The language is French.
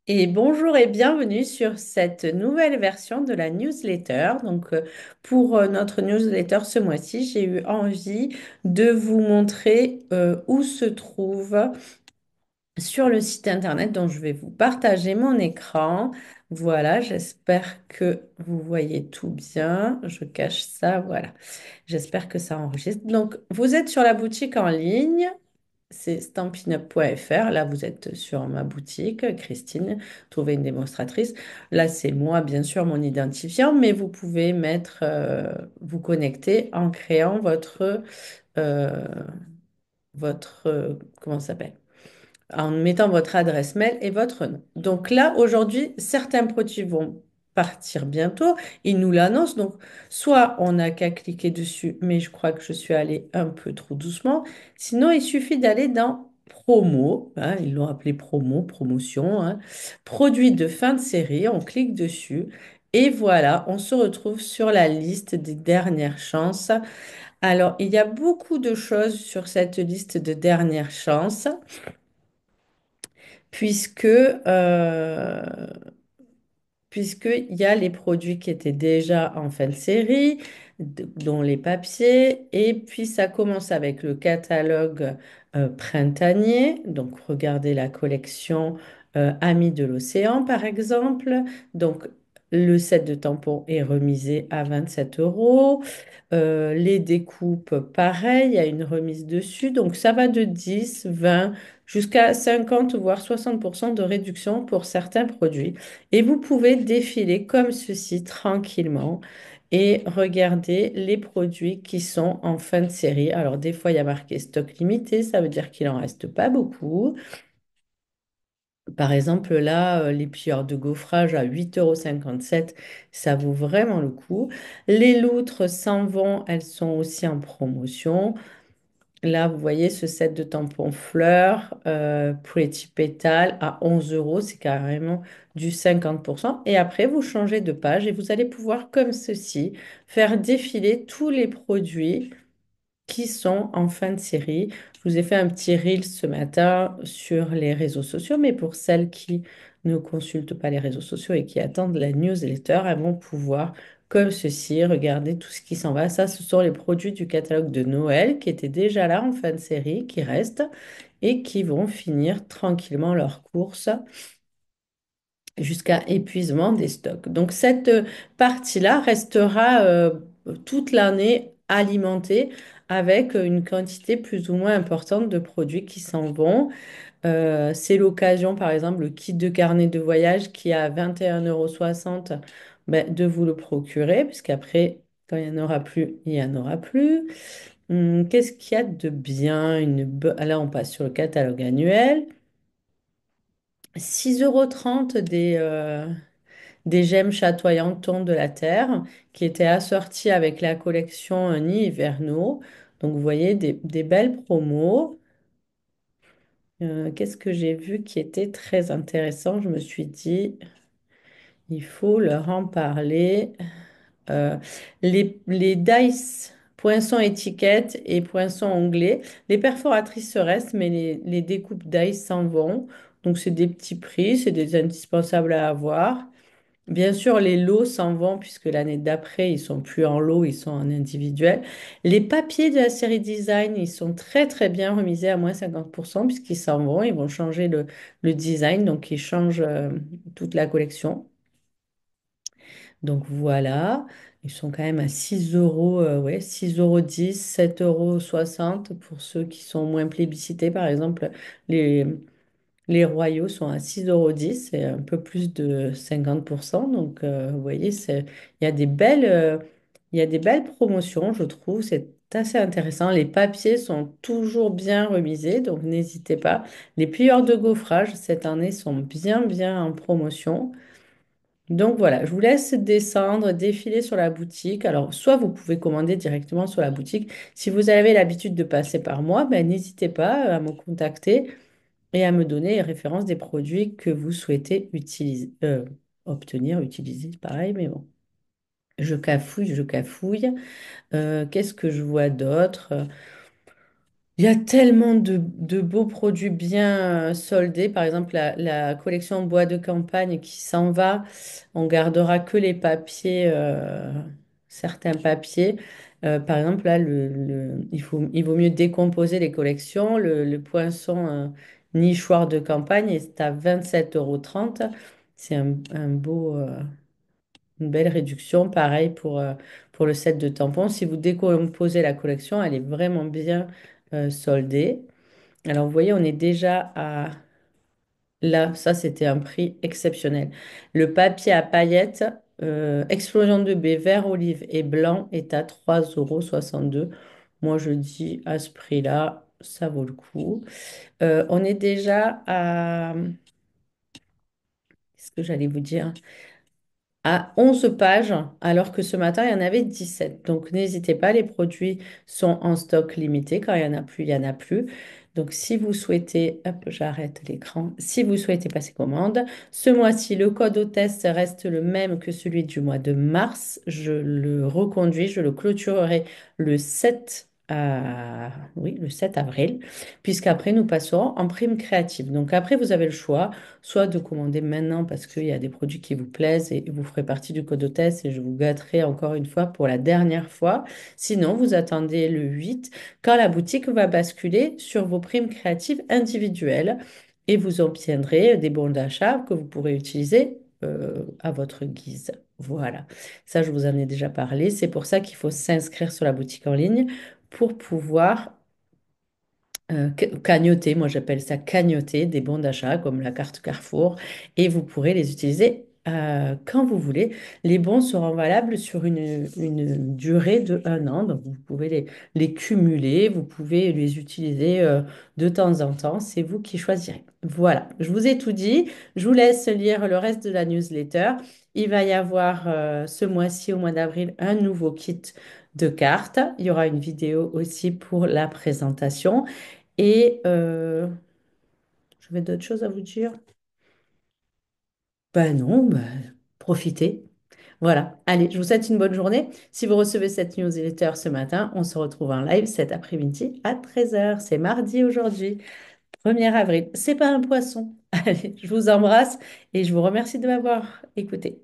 Et bonjour et bienvenue sur cette nouvelle version de la newsletter. Pour notre newsletter ce mois-ci, j'ai eu envie de vous montrer où se trouve sur le site internet dont je vais vous partager mon écran. Voilà, j'espère que vous voyez tout bien. Je cache ça, voilà. J'espère que ça enregistre. Donc, vous êtes sur la boutique en ligne. C'est stampinup.fr. Là, vous êtes sur ma boutique, Christine, trouver une démonstratrice. Là, c'est moi, bien sûr, mon identifiant, mais vous pouvez vous connecter en créant euh, comment ça s'appelle? En mettant votre adresse mail et votre nom. Donc là, aujourd'hui, certains produits vont partir bientôt. Ils nous l'annoncent. Donc, soit on n'a qu'à cliquer dessus, mais je crois que je suis allée un peu trop doucement. Sinon, il suffit d'aller dans promo, hein, ils l'ont appelé promo, promotion, hein, produits de fin de série. On clique dessus. Et voilà, on se retrouve sur la liste des dernières chances. Alors, il y a beaucoup de choses sur cette liste de dernières chances puisque, euh, puisqu'il y a les produits qui étaient déjà en fin de série, dont les papiers, et puis ça commence avec le catalogue printanier. Donc, regardez la collection Amis de l'océan, par exemple. Donc, le set de tampons est remisé à 27 euros. Les découpes, pareil, il y a une remise dessus. Donc, ça va de 10, 20 jusqu'à 50 voire 60% de réduction pour certains produits. Et vous pouvez défiler comme ceci tranquillement et regarder les produits qui sont en fin de série. Alors, des fois, il y a marqué stock limité, ça veut dire qu'il en reste pas beaucoup. Par exemple, là, les plieurs de gaufrage à 8,57 € ça vaut vraiment le coup. Les loutres s'en vont, elles sont aussi en promotion. Là, vous voyez ce set de tampons fleurs, Pretty Petal à 11 euros, c'est carrément du 50%. Et après, vous changez de page et vous allez pouvoir, comme ceci, faire défiler tous les produits qui sont en fin de série. Je vous ai fait un petit reel ce matin sur les réseaux sociaux, mais pour celles qui ne consultent pas les réseaux sociaux et qui attendent la newsletter, elles vont pouvoir, comme ceci, regarder tout ce qui s'en va. Ça, ce sont les produits du catalogue de Noël qui étaient déjà là en fin de série, qui restent et qui vont finir tranquillement leur course jusqu'à épuisement des stocks. Donc cette partie-là restera toute l'année alimentée avec une quantité plus ou moins importante de produits qui s'en vont. C'est l'occasion, par exemple, le kit de carnet de voyage qui est à 21,60 € ben, de vous le procurer, puisqu'après, quand il n'y en aura plus, il n'y en aura plus. Qu'est-ce qu'il y a de bien? Là, on passe sur le catalogue annuel. 6,30 € des gemmes chatoyantes tonnes de la terre qui étaient assorties avec la collection Nid hivernaux. Donc, vous voyez des belles promos. Qu'est-ce que j'ai vu qui était très intéressant? Je me suis dit, il faut leur en parler. Euh, les dice, poinçons étiquettes et poinçons onglets, les perforatrices restent, mais les découpes dice s'en vont. Donc, c'est des petits prix, c'est des indispensables à avoir. Bien sûr, les lots s'en vont puisque l'année d'après, ils sont plus en lot, ils sont en individuel. Les papiers de la série design, ils sont très très bien remisés à moins 50% puisqu'ils s'en vont, ils vont changer le design, donc ils changent toute la collection. Donc voilà, ils sont quand même à 6 euros, ouais, 6,10 €, 7,60 € pour ceux qui sont moins plébiscités. Par exemple, les, les royaux sont à 6,10 €, c'est un peu plus de 50%. Donc, vous voyez, il y a il y a des belles promotions, je trouve. C'est assez intéressant. Les papiers sont toujours bien remisés, donc n'hésitez pas. Les plieurs de gaufrage, cette année, sont bien en promotion. Donc voilà, je vous laisse descendre, défiler sur la boutique. Alors, soit vous pouvez commander directement sur la boutique. Si vous avez l'habitude de passer par moi, ben, n'hésitez pas à me contacter et à me donner les références des produits que vous souhaitez obtenir, utiliser, pareil, mais bon. Je cafouille, je cafouille. Qu'est-ce que je vois d'autre? Il y a tellement de beaux produits bien soldés. Par exemple, la collection bois de campagne qui s'en va. On gardera que les papiers, certains papiers. Par exemple, là, il vaut mieux décomposer les collections. Le poinçon nichoir de campagne est à 27,30 €. C'est une belle réduction. Pareil pour le set de tampons. Si vous décomposez la collection, elle est vraiment bien soldée. Alors, vous voyez, on est déjà à... Là, ça, c'était un prix exceptionnel. Le papier à paillettes, explosion de baie, vert, olive et blanc est à 3,62 €. Moi, je dis à ce prix-là, ça vaut le coup. On est déjà à... Qu'est-ce que j'allais vous dire? À 11 pages, alors que ce matin, il y en avait 17. Donc, n'hésitez pas, les produits sont en stock limité. Quand il y en a plus, il y en a plus. Donc, si vous souhaitez, hop, j'arrête l'écran. Si vous souhaitez passer commande, ce mois-ci, le code au test reste le même que celui du mois de mars. Je le reconduis, je le clôturerai le 7 oui, le 7 avril, puisqu'après, nous passerons en prime créative. Donc, après, vous avez le choix soit de commander maintenant parce qu'il y a des produits qui vous plaisent et vous ferez partie du code hôtesse et je vous gâterai encore une fois pour la dernière fois. Sinon, vous attendez le 8 quand la boutique va basculer sur vos primes créatives individuelles et vous obtiendrez des bons d'achat que vous pourrez utiliser à votre guise. Voilà, ça je vous en ai déjà parlé. C'est pour ça qu'il faut s'inscrire sur la boutique en ligne pour pouvoir cagnotter, moi j'appelle ça cagnotter des bons d'achat comme la carte Carrefour et vous pourrez les utiliser quand vous voulez. Les bons seront valables sur une durée de 1 an, donc vous pouvez les cumuler, vous pouvez les utiliser de temps en temps, c'est vous qui choisirez. Voilà, je vous ai tout dit, je vous laisse lire le reste de la newsletter. Il va y avoir ce mois-ci, au mois d'avril, un nouveau kit de cartes. Il y aura une vidéo aussi pour la présentation. Et j'avais d'autres choses à vous dire? Ben non, ben, profitez. Voilà. Allez, je vous souhaite une bonne journée. Si vous recevez cette newsletter ce matin, on se retrouve en live cet après-midi à 13 h. C'est mardi aujourd'hui, 1er avril. C'est pas un poisson. Allez, je vous embrasse et je vous remercie de m'avoir écouté.